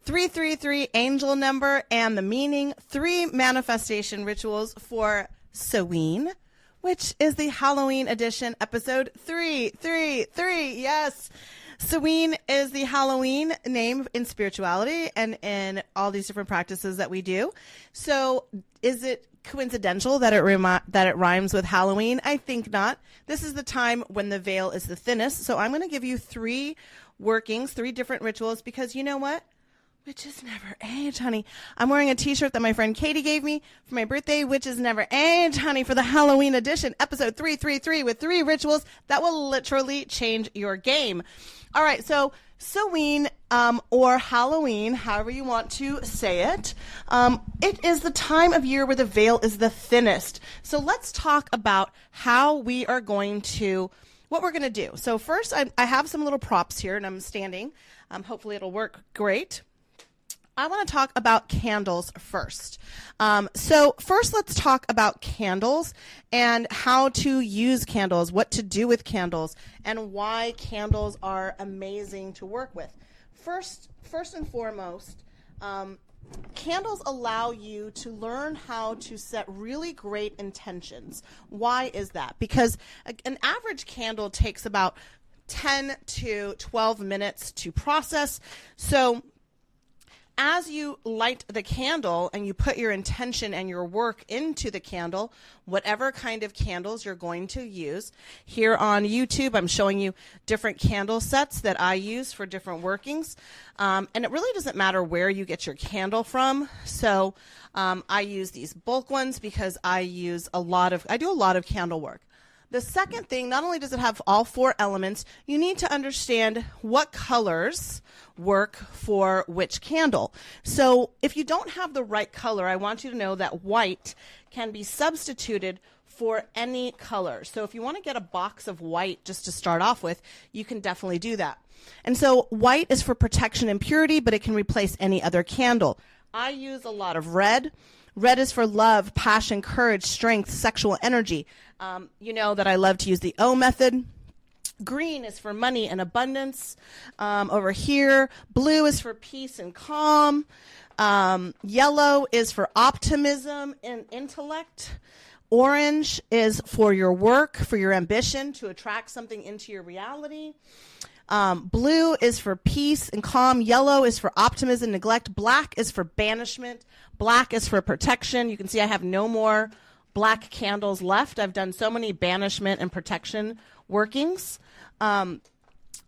333 angel number and the meaning, 3 manifestation rituals for Samhain, which is the Halloween edition, episode 333. Yes. Samhain is the Halloween name in spirituality and in all these different practices that we do. So is it coincidental that it rhymes with Halloween? I think not. This is the time when the veil is the thinnest. So I'm going to give you 3 workings, 3 different rituals, because you know what? Witches never age, honey. I'm wearing a t-shirt that my friend Katie gave me for my birthday, Witches never age, honey, for the Halloween edition, episode 333, with 3 rituals that will literally change your game. All right, so Samhain, or Halloween, however you want to say it, it is the time of year where the veil is the thinnest. So let's talk about how we are going to, what we're going to do. So first, I have some little props here, and I'm standing. Hopefully it'll work great. I want to talk about candles first. So first, let's talk about candles and how to use candles, what to do with candles, and why candles are amazing to work with. First and foremost, candles allow you to learn how to set really great intentions. Why is that? Because an average candle takes about 10 to 12 minutes to process. So as you light the candle and you put your intention and your work into the candle, whatever kind of candles you're going to use. Here on YouTube, I'm showing you different candle sets that I use for different workings. And it really doesn't matter where you get your candle from. So I use these bulk ones because I do a lot of candle work. The second thing, not only does it have all 4 elements, you need to understand what colors work for which candle. So if you don't have the right color, I want you to know that white can be substituted for any color. So if you want to get a box of white just to start off with, you can definitely do that. And so white is for protection and purity, but it can replace any other candle. I use a lot of red. Red is for love, passion, courage, strength, sexual energy. You know that I love to use the O method. Green is for money and abundance. Over here, blue is for peace and calm. Yellow is for optimism and intellect. Orange is for your work, for your ambition, to attract something into your reality. Blue is for peace and calm. Yellow is for optimism, neglect. Black is for banishment. Black is for protection. You can see I have no more black candles left. I've done so many banishment and protection workings. And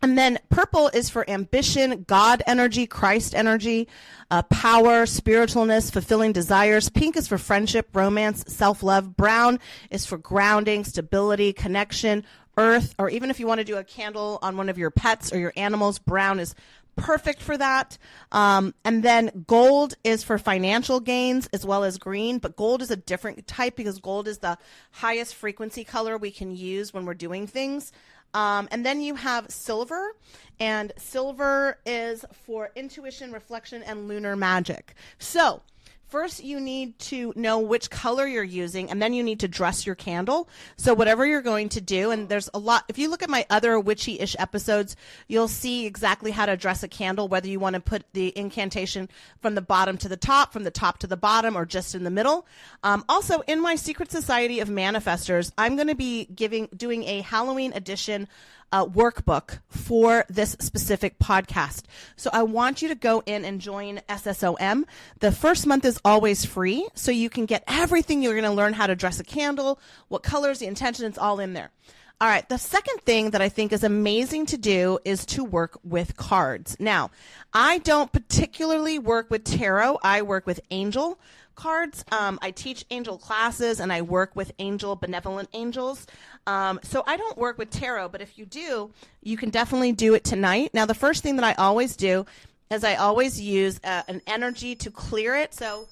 then purple is for ambition, God energy, Christ energy, power, spiritualness, fulfilling desires. Pink is for friendship, romance, self-love. Brown is for grounding, stability, connection, earth, or even if you want to do a candle on one of your pets or your animals, brown is perfect for that. And then gold is for financial gains as well as green, but gold is a different type because gold is the highest frequency color we can use when we're doing things. And then you have silver, and silver is for intuition, reflection, and lunar magic. So first, you need to know which color you're using, and then you need to dress your candle. So whatever you're going to do, and there's a lot, if you look at my other witchy-ish episodes, you'll see exactly how to dress a candle, whether you want to put the incantation from the bottom to the top, from the top to the bottom, or just in the middle. Also, in my Secret Society of Manifestors, I'm going to be doing a Halloween edition workbook for this specific podcast. So I want you to go in and join SSOM. The first month is always free, so you can get everything. You're going to learn how to dress a candle, what colors, the intention, it's all in there. All right, the second thing that I think is amazing to do is to work with cards. Now, I don't particularly work with tarot. I work with angel cards. I teach angel classes and I work with benevolent angels. So I don't work with tarot, but if you do, you can definitely do it tonight. Now, the first thing that I always do is I always use an energy to clear it. So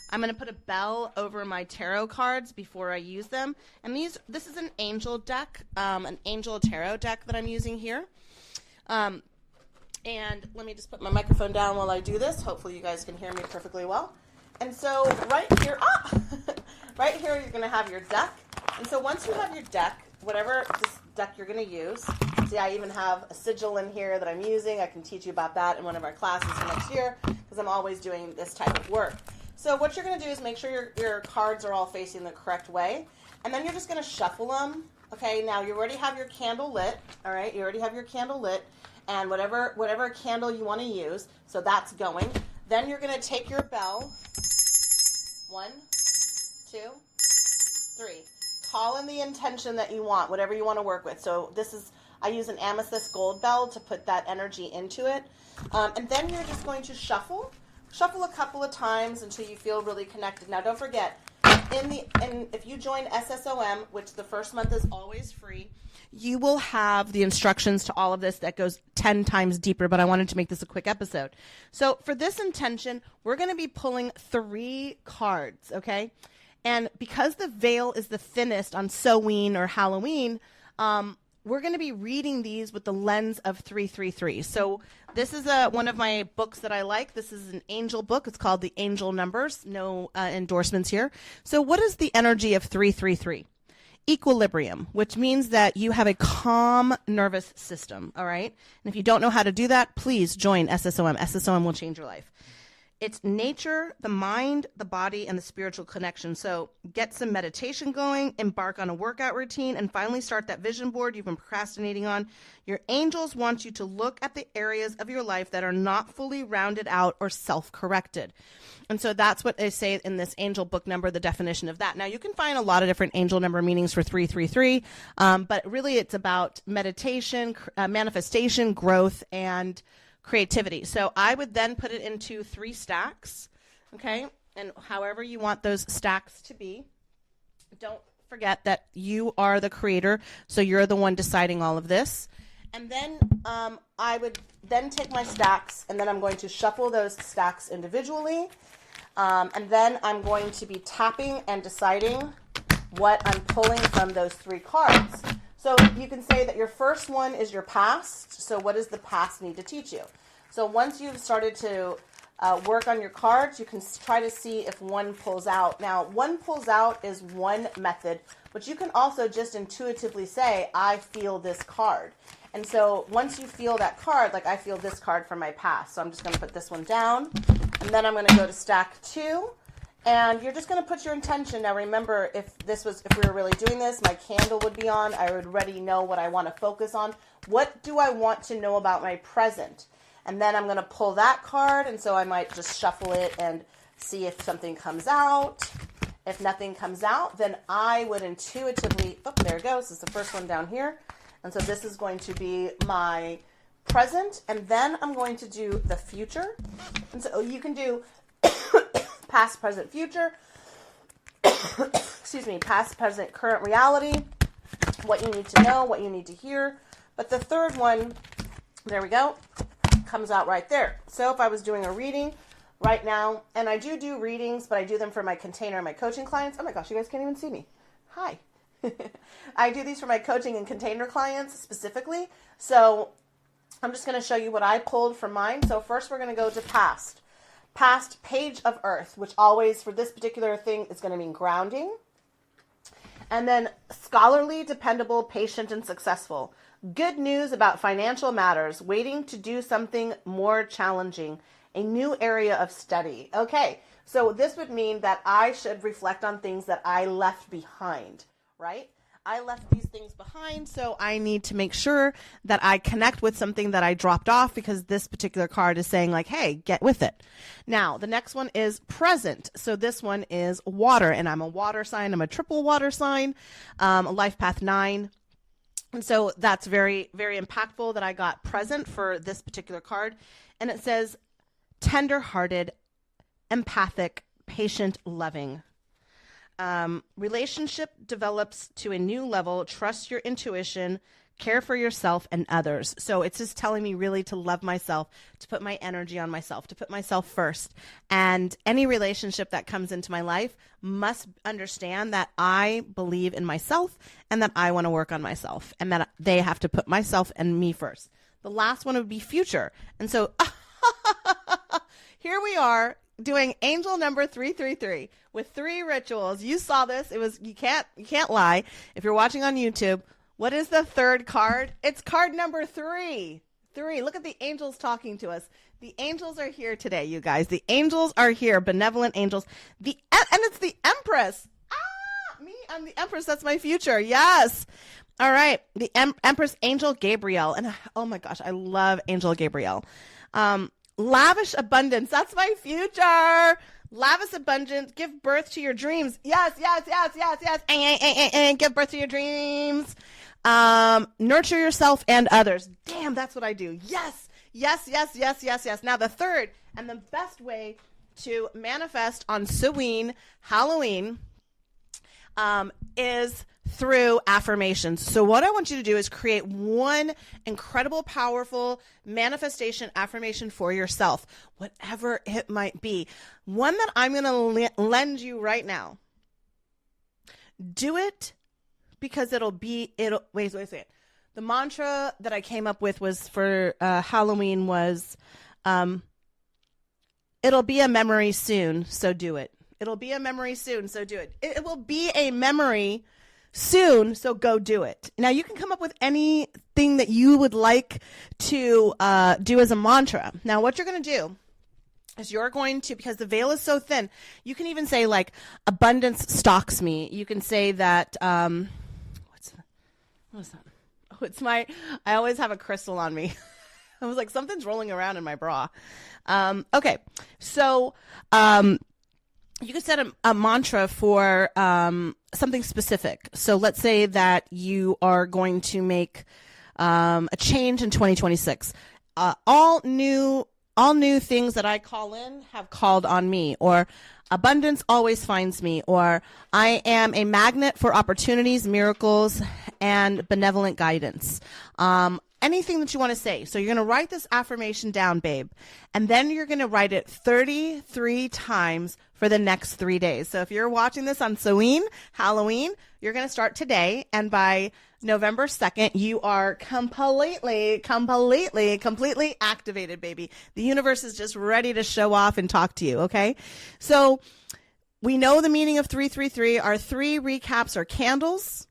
I'm going to put a bell over my tarot cards before I use them. And this is an angel deck, an angel tarot deck that I'm using here. And let me just put my microphone down while I do this. Hopefully you guys can hear me perfectly well. And so right here, right here you're going to have your deck. And so once you have your deck, whatever deck you're going to use, See, I even have a sigil in here that I'm using. I can teach you about that in one of our classes for next year because I'm always doing this type of work. So what you're going to do is make sure your cards are all facing the correct way. And then you're just going to shuffle them. Okay, now you already have your candle lit. All right, you already have your candle lit. And whatever candle you want to use. So that's going. Then you're going to take your bell. 1, 2, 3. Call in the intention that you want, whatever you want to work with. So I use an amethyst gold bell to put that energy into it. And then you're just going to shuffle a couple of times until you feel really connected. Now, don't forget, if you join SSOM, which the first month is always free, you will have the instructions to all of this that goes 10 times deeper, but I wanted to make this a quick episode. So for this intention, we're going to be pulling 3 cards, okay? And because the veil is the thinnest on Samhain or Halloween, we're going to be reading these with the lens of 333. So this is one of my books that I like. This is an angel book. It's called The Angel Numbers. No endorsements here. So what is the energy of 333? Equilibrium, which means that you have a calm nervous system, all right? And if you don't know how to do that, please join SSOM. SSOM will change your life. It's nature, the mind, the body, and the spiritual connection. So get some meditation going, embark on a workout routine, and finally start that vision board you've been procrastinating on. Your angels want you to look at the areas of your life that are not fully rounded out or self-corrected. And so that's what they say in this angel book number, the definition of that. Now, you can find a lot of different angel number meanings for 333, but really it's about meditation, manifestation, growth, and creativity. So I would then put it into 3 stacks, okay? And however you want those stacks to be. Don't forget that you are the creator, so you're the one deciding all of this. And then I would then take my stacks, and then I'm going to shuffle those stacks individually. And then I'm going to be tapping and deciding what I'm pulling from those 3 cards. So you can say that your first one is your past. So what does the past need to teach you? So once you've started to work on your cards, you can try to see if one pulls out. Now, one pulls out is one method, but you can also just intuitively say, I feel this card. And so once you feel that card, like I feel this card from my past. So I'm just going to put this one down, and then I'm going to go to stack 2. And you're just going to put your intention. Now, remember, if we were really doing this, my candle would be on. I would already know what I want to focus on. What do I want to know about my present? And then I'm going to pull that card. And so I might just shuffle it and see if something comes out. If nothing comes out, then I would intuitively, oh, there it goes. This is the first one down here. And so this is going to be my present. And then I'm going to do the future. And so you can do past, present, future, excuse me, past, present, current reality, what you need to know, what you need to hear. But the third one, there we go, comes out right there. So if I was doing a reading right now, and I do readings, but I do them for my container and my coaching clients. Oh my gosh, you guys can't even see me. Hi. I do these for my coaching and container clients specifically. So I'm just going to show you what I pulled from mine. So first we're going to go to past. Past, page of earth, which always for this particular thing is going to mean grounding. And then scholarly, dependable, patient, and successful. Good news about financial matters, waiting to do something more challenging, a new area of study. Okay, so this would mean that I should reflect on things that I left behind, right? I left these things behind, so I need to make sure that I connect with something that I dropped off because this particular card is saying like, hey, get with it. Now, the next one is present. So this one is water, and I'm a water sign. I'm a triple water sign, life path 9. And so that's very, very impactful that I got present for this particular card. And it says tender-hearted, empathic, patient, loving. Relationship develops to a new level. Trust your intuition, care for yourself and others. So it's just telling me really to love myself, to put my energy on myself, to put myself first. And any relationship that comes into my life must understand that I believe in myself and that I want to work on myself and that they have to put myself and me first. The last one would be future. And so here we are doing angel number 333 with 3 rituals. You saw this. It was, you can't lie. If you're watching on YouTube, What is the third card? It's card number 3. 3. Look at the angels talking to us. The angels are here today, you guys. The angels are here. Benevolent angels. And it's the Empress. Me, I'm the Empress. That's my future. Yes. All right. The Empress, Angel Gabriel. And oh my gosh, I love Angel Gabriel. Lavish abundance. That's my future. Lavish abundance. Give birth to your dreams. Yes. And give birth to your dreams. Nurture yourself and others. Damn, that's what I do. Yes. Now the third and the best way to manifest on Samhain, Halloween, is through affirmations. So what I want you to do is create one incredible, powerful manifestation affirmation for yourself, whatever it might be. One that I'm going to lend you right now. Do it because wait a second. The mantra that I came up with was for Halloween was, it'll be a memory soon, so do it. It'll be a memory soon, so do it. It will be a memory soon, so go do it. Now, you can come up with anything that you would like to do as a mantra. Now, what you're going to do is you're going to, because the veil is so thin, you can even say, like, abundance stalks me. You can say that, what's that? Oh, I always have a crystal on me. I was like, something's rolling around in my bra. Okay, so you could set a mantra for something specific. So let's say that you are going to make a change in 2026. All new things that I call in have called on me, or abundance always finds me, or I am a magnet for opportunities, miracles, and benevolent guidance. Anything that you want to say. So you're going to write this affirmation down, babe, and then you're going to write it 33 times for the next 3 days. So if you're watching this on Samhain, Halloween, you're going to start today, and by November 2nd, you are completely activated, baby. The universe is just ready to show off and talk to you, okay? So we know the meaning of 333. Our 3 recaps are candles,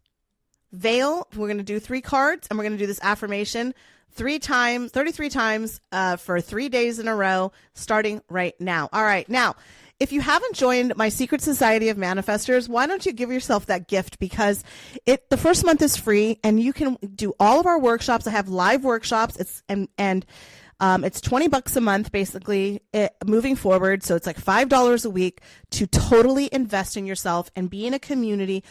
veil. We're going to do 3 cards, and we're going to do this affirmation 33 times for 3 days in a row, starting right now. All right. Now, if you haven't joined my Secret Society of Manifestors, why don't you give yourself that gift? Because the first month is free, and you can do all of our workshops. I have live workshops. It's $20 a month, basically, moving forward. So it's like $5 a week to totally invest in yourself and be in a community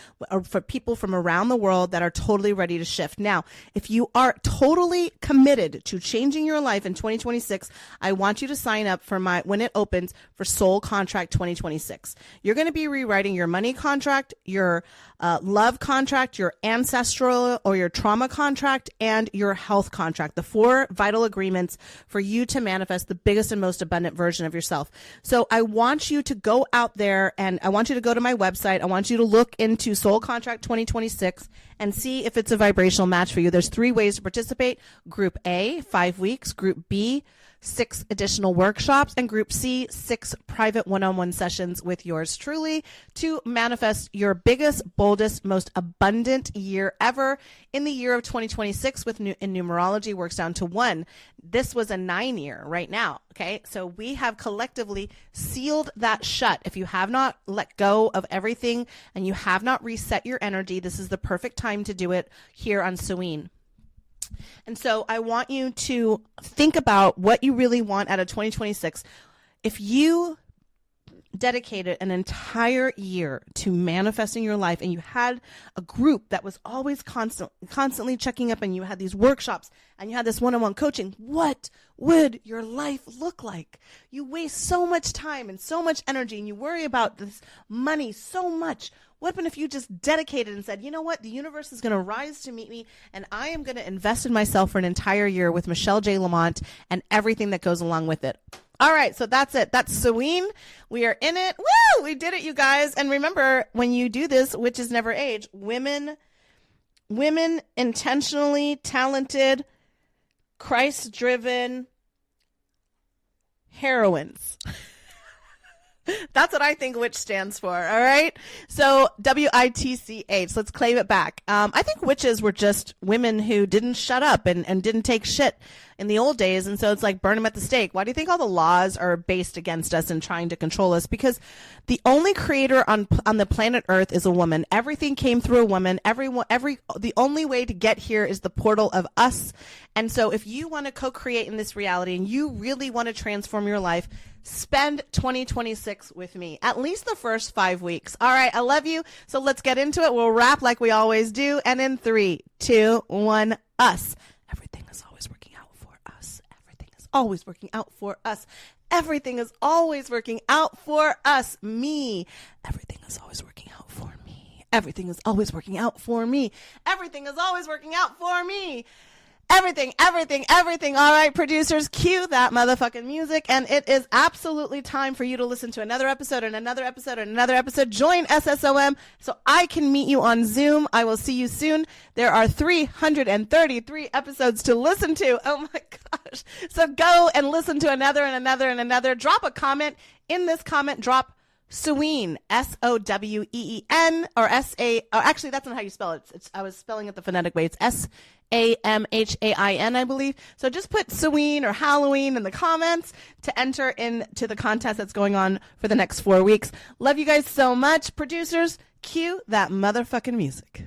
for people from around the world that are totally ready to shift. Now, if you are totally committed to changing your life in 2026, I want you to sign up for when it opens for Soul Contract 2026. You're going to be rewriting your money contract, your love contract, your ancestral or your trauma contract, and your health contract, the 4 vital agreements for you to manifest the biggest and most abundant version of yourself. So I want you to go out there, and I want you to go to my website. I want you to look into Soul Contract 2026 and see if it's a vibrational match for you. There's 3 ways to participate. Group A, 5 weeks. Group B, 6 additional workshops, and Group C, 6 private one-on-one sessions with yours truly to manifest your biggest, boldest, most abundant year ever. In the year of 2026, in numerology, works down to 1. This was a 9 year right now. Okay, so we have collectively sealed that shut. If you have not let go of everything and you have not reset your energy, this is the perfect time to do it here on Samhain. And so I want you to think about what you really want out of 2026. If you dedicated an entire year to manifesting your life, and you had a group that was always constantly checking up, and you had these workshops, and you had this one-on-one coaching, what would your life look like? You waste so much time and so much energy, and you worry about this money so much. What happened if you just dedicated and said, you know what, the universe is going to rise to meet me, and I am going to invest in myself for an entire year with Michelle J. Lamont and everything that goes along with it. All right, so that's it. That's Samhain. We are in it. Woo! We did it, you guys. And remember, when you do this, witches never age. Women intentionally talented, Christ-driven heroines. That's what I think witch stands for. All right. So WITCH. Let's claim it back. I think witches were just women who didn't shut up and didn't take shit in the old days. And so it's like burn them at the stake. Why do you think all the laws are based against us and trying to control us? Because the only creator on the planet Earth is a woman. Everything came through a woman. The only way to get here is the portal of us. And so if you want to co-create in this reality and you really want to transform your life, spend 2026 with me, at least the first 5 weeks. All right, I love you. So let's get into it. We'll wrap like we always do. And in 3, 2, 1, us. Everything is always working out for us. Everything is always working out for us. Everything is always working out for us. Me. Everything is always working out for me. Everything is always working out for me. Everything is always working out for me. Everything. All right, producers, cue that motherfucking music. And it is absolutely time for you to listen to another episode and another episode and another episode. Join SSOM so I can meet you on Zoom. I will see you soon. There are 333 episodes to listen to. Oh my gosh. So go and listen to another and another and another. Drop a comment. In this comment, drop Soween, SOWEEN, or S-A, or actually that's not how you spell it. I was spelling it the phonetic way. It's SAMHAIN, I believe. So just put Soween or Halloween in the comments to enter into the contest that's going on for the next 4 weeks. Love you guys so much. Producers, cue that motherfucking music.